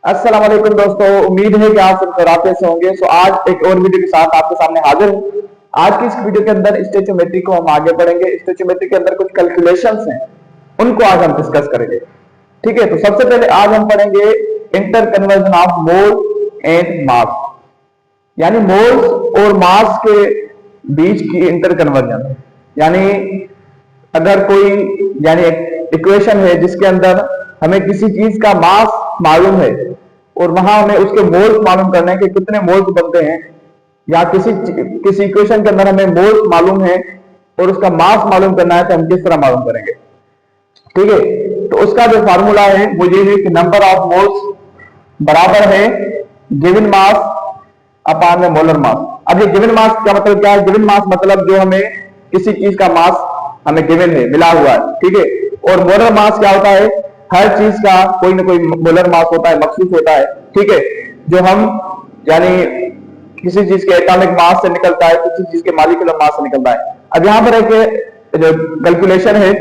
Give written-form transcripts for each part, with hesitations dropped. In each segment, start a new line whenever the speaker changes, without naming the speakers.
अस्सलाम वालेकुम दोस्तों, उम्मीद है कि आप सब खैरियत से होंगे। आज एक और वीडियो के साथ आपके सामने हाजिर हूँ। आज की इस वीडियो के अंदर स्टोइचियोमेट्री को हम आगे बढ़ेंगे। स्टोइचियोमेट्री के अंदर कुछ कैलकुलेशंस हैं, उनको आज हम डिस्कस करेंगे। ठीक है, तो सबसे पहले आज हम पढ़ेंगे inter conversion of mole and mass, यानी मोल्स और मास के बीच की इंटर कन्वर्जन। यानी अगर कोई यानी इक्वेशन है जिसके अंदर हमें किसी चीज का मास मालूम है और वहां हमें उसके मोल्स मालूम करने हैं कि कितने मोल्स बनते हैं, या किसी इक्वेशन के अंदर हमें मोल्स मालूम है और उसका मास मालूम करना है, तो हम किस तरह मालूम करेंगे। ठीक है, तो उसका जो फार्मूला है वो ये है कि नंबर ऑफ मोल्स बराबर है गिवन मास अपान में मोलर मास। अब ये गिवन मास का मतलब क्या है? गिवन मास मतलब जो हमें किसी चीज का मास हमें गिवन है, मिला हुआ है। ठीक है, और मोलर मास क्या होता है? हर चीज का कोई ना कोई मोलर मास होता है, मखसूस होता है। ठीक है, जो हम यानी किसी चीज के एटॉमिक मास से निकलता है, किसी चीज के मॉलिक्यूलर मास से निकलता है। अब यहां पर एक जो कैलकुलेशन है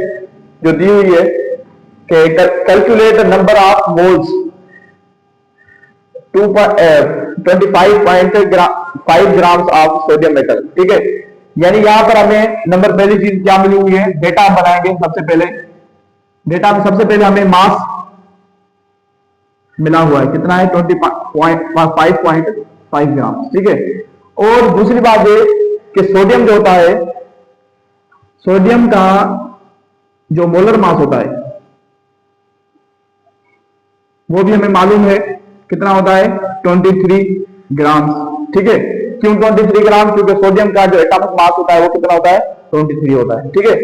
जो दी हुई है कि calculate the number of moles 25.5 grams of sodium metal. ठीक है, यानी यहां पर हमें नंबर पहली चीज क्या मिली हुई है? डेटा हम बनाएंगे। सबसे पहले डेटा में सबसे पहले हमें मास मिला हुआ है, कितना है? 25.5 ग्राम। ठीक है, और दूसरी बात ये कि सोडियम जो होता है, सोडियम का जो मोलर मास होता है वो भी हमें मालूम है, कितना होता है? 23 ग्राम। ठीक है, क्यों 23 ग्राम? क्योंकि सोडियम का जो एटॉमिक मास होता है वो कितना होता है? 23 होता है। ठीक है,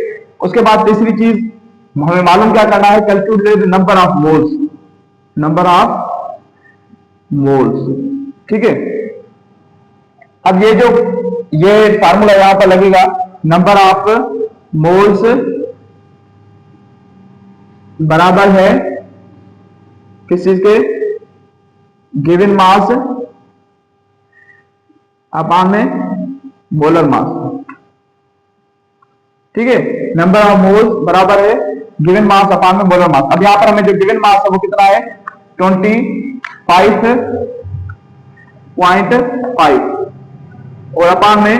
उसके बाद तीसरी चीज हमें मालूम क्या करना है? Calculate number of moles, number of moles. ठीक है, अब ये फार्मूला यहां पर लगेगा, नंबर ऑफ मोल्स बराबर है किस चीज के? गिवन मास अपान में मोलर मास। ठीक है, नंबर ऑफ मोल्स बराबर है गिवन मास अपान में मोलर मास। अब यहां पर हमें जो गिवन मास है वो कितना है? 25.5 और अपान में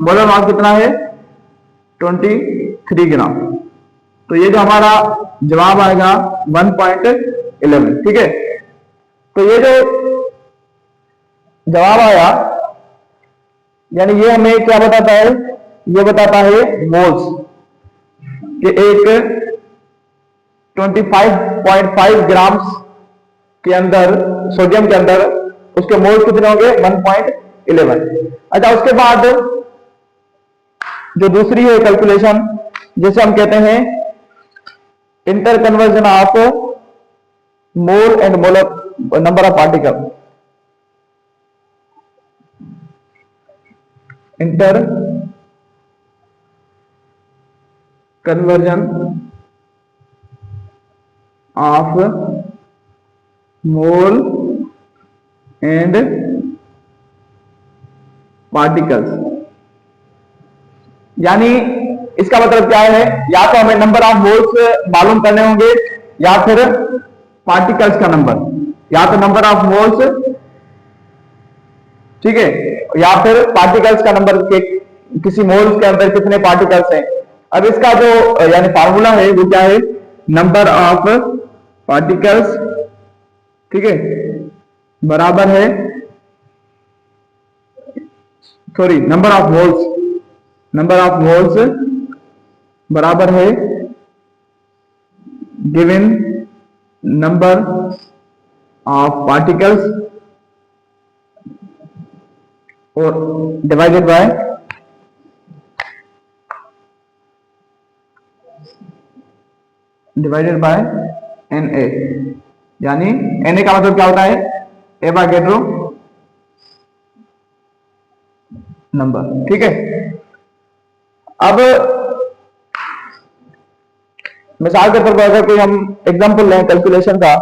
मोलर मास कितना है? 23 ग्राम। तो ये जो हमारा जवाब आएगा 1.11। ठीक है, तो ये जो जवाब आया यानी ये हमें क्या बताता है? ये बताता है मोल्स कि एक 25.5 ग्राम्स के अंदर, सोडियम के अंदर उसके मोल्स कितने होंगे? 1.11। अच्छा, उसके बाद जो दूसरी है कैलकुलेशन, जिसे हम कहते हैं inter conversion of mole and molar number of particle. Inter conversion of mole and particles, यानी इसका मतलब क्या है? या तो हमें नंबर ऑफ मोल्स मालूम करने होंगे या फिर पार्टिकल्स का नंबर, या तो नंबर ऑफ मोल्स, ठीक है, या फिर पार्टिकल्स का नंबर के किसी मोल्स के अंदर कितने पार्टिकल्स हैं। अब इसका जो यानी फार्मूला है वो क्या है? नंबर ऑफ पार्टिकल्स, ठीक है, बराबर है, sorry, number of moles, number of moles बराबर है गिवन नंबर ऑफ पार्टिकल्स और डिवाइडेड बाय Na, यानी Na का मतलब क्या होता है? Avogadro number. ठीक है, अब मिसाल के तौर पर अगर कोई हम एग्जांपल लें कैलकुलेशन का,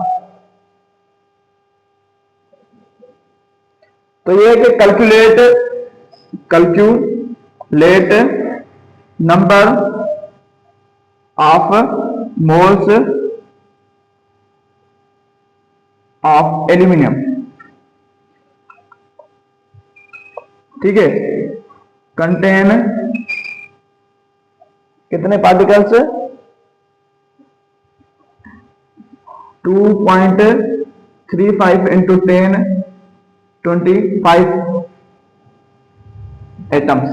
तो ये है कि calculate number of moles of aluminium, ठीक है, कंटेन कितने पार्टिकल्स, 2.35 इंटू 10^25 एटम्स,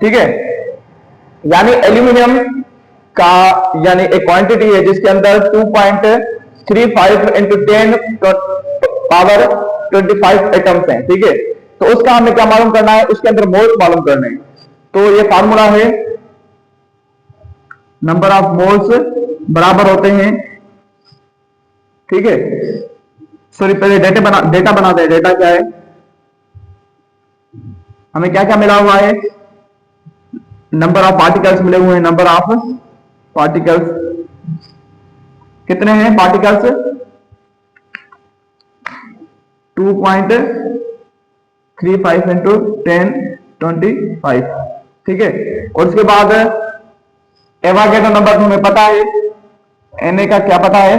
ठीक है। यानी एल्यूमिनियम का यानी एक क्वांटिटी है जिसके अंदर 2.35 इंटू 10^25 एटम्स हैं, ठीक है। तो उसका हमें क्या मालूम करना है, उसके अंदर मोल्स मालूम करने हैं। तो ये फार्मूला है, नंबर ऑफ मोल्स बराबर होते हैं, ठीक है। सॉरी, पहले डेटा बना दे। डेटा क्या है, हमें क्या क्या मिला हुआ है, नंबर ऑफ पार्टिकल्स मिले हुए हैं। नंबर ऑफ पार्टिकल्स कितने हैं, पार्टिकल्स 2.35 इंटू 10^25, ठीक है। और उसके बाद एवोगैड्रो नंबर हमें पता है, Na का क्या पता है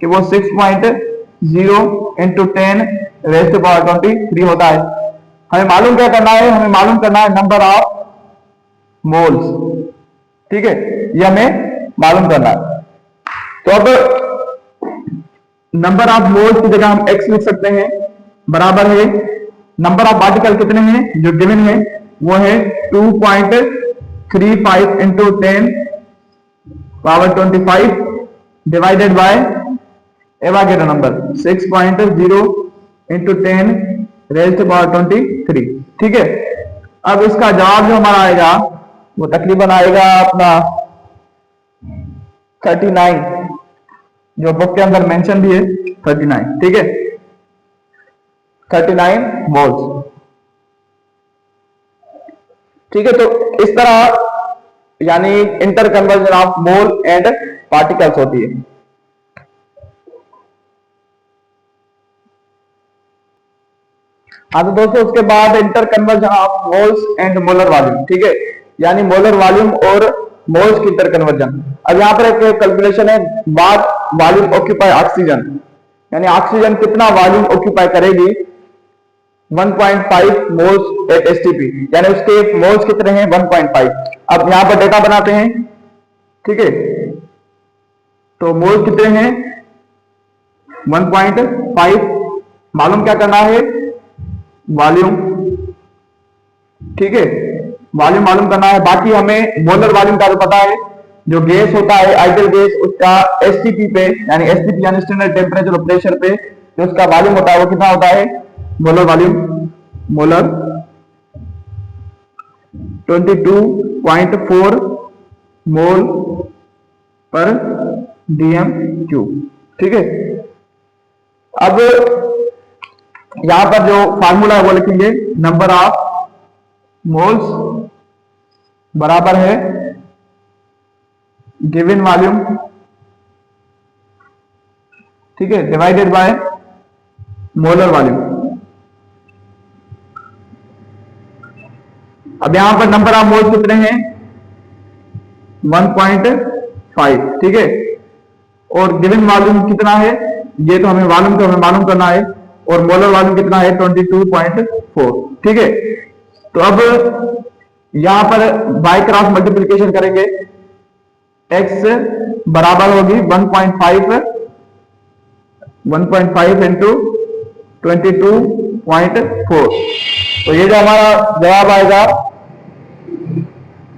कि वो 6.0 इंटू 10^23 होता है। हमें मालूम क्या करना है, हमें मालूम करना है नंबर ऑफ मोल्स, ठीक है, ये हमें मालूम करना है। तो अब नंबर ऑफ मोल्स की जगह हम x लिख सकते हैं, बराबर है नंबर ऑफ पार्टिकल कितने हैं जो गिवन है, वो है 2.35 into 10^25 divided by Avogadro number 6.0 into 10^23, ठीक है। अब इसका जवाब जो हमारा आएगा वो तकरीबन आएगा अपना 39, जो बुक के अंदर मेंशन भी है 39, ठीक है, 39 मोल्स, ठीक है। तो इस तरह यानी inter conversion of mole and particles होती है। हाँ तो दोस्तों, उसके बाद inter conversion of moles and molar volume, ठीक है, यानी मोलर वॉल्यूम और मोल्स की इंटर कन्वर्जन। अब यहां पर एक कैलकुलेशन है, बात वॉल्यूम ऑक्यूपाई ऑक्सीजन, यानी ऑक्सीजन कितना वॉल्यूम ऑक्यूपाई करेगी 1.5 मोल्स एट एसटीपी, यानी उसके मोल्स कितने हैं 1.5। अब यहां पर डेटा बनाते हैं, ठीक है। तो मोल्स कितने हैं 1.5, मालूम क्या करना है, वॉल्यूम, ठीक है, वॉल्यूम मालूम करना है। बाकी हमें मोलर वॉल्यूम का तो पता है, जो गैस होता है आइडियल गैस, उसका एसटीपी पे यानी एसटीपी यानी स्टैंडर्ड टेम्परेचर और प्रेशर पे जो उसका वॉल्यूम होता है वो कितना होता है, मोलर वॉल्यूम, मोलर 22.4 मोल पर डीएम क्यूब, ठीक है। अब यहां पर जो फार्मूला है वो लिखेंगे, नंबर ऑफ मोल्स बराबर है गिवन वॉल्यूम, ठीक है, डिवाइडेड बाय मोलर वॉल्यूम। अब यहां पर नंबर ऑफ मोल्स कितने हैं 1.5, ठीक है, और गिवन वॉल्यूम कितना है, ये तो हमें मालूम करना है, और मोलर वॉल्यूम कितना है 22.4, ठीक है। तो अब यहां पर बाय क्रॉस मल्टीप्लिकेशन करेंगे, x बराबर होगी 1.5 इंटू 22.4, तो ये जो हमारा जवाब आएगा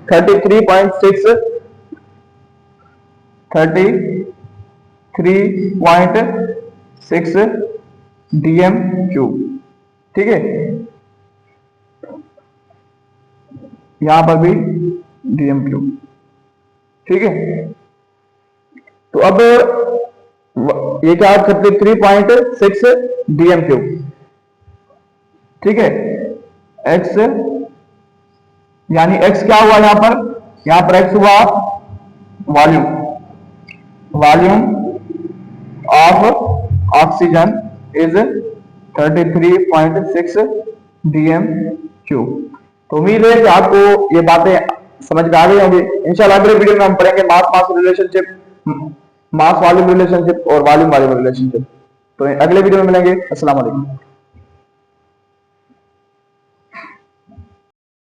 33.6 डीएम क्यूब, ठीक है, यहां पर भी डीएम क्यूब, ठीक है। तो अब ये क्या 33.6 डीएम क्यूब, ठीक है, एक्स यानी एक्स क्या हुआ यहां पर एक्स हुआ volume of oxygen is 33.6 DM cube. तो उम्मीद है कि आपको ये बातें समझ में आ गई होंगी। इंशाल्लाह अगले वीडियो में हम पढ़ेंगे मास वॉल्यूम रिलेशनशिप और वॉल्यूम रिलेशनशिप। तो अगले वीडियो में मिलेंगे। अस्सलाम वालेकुम।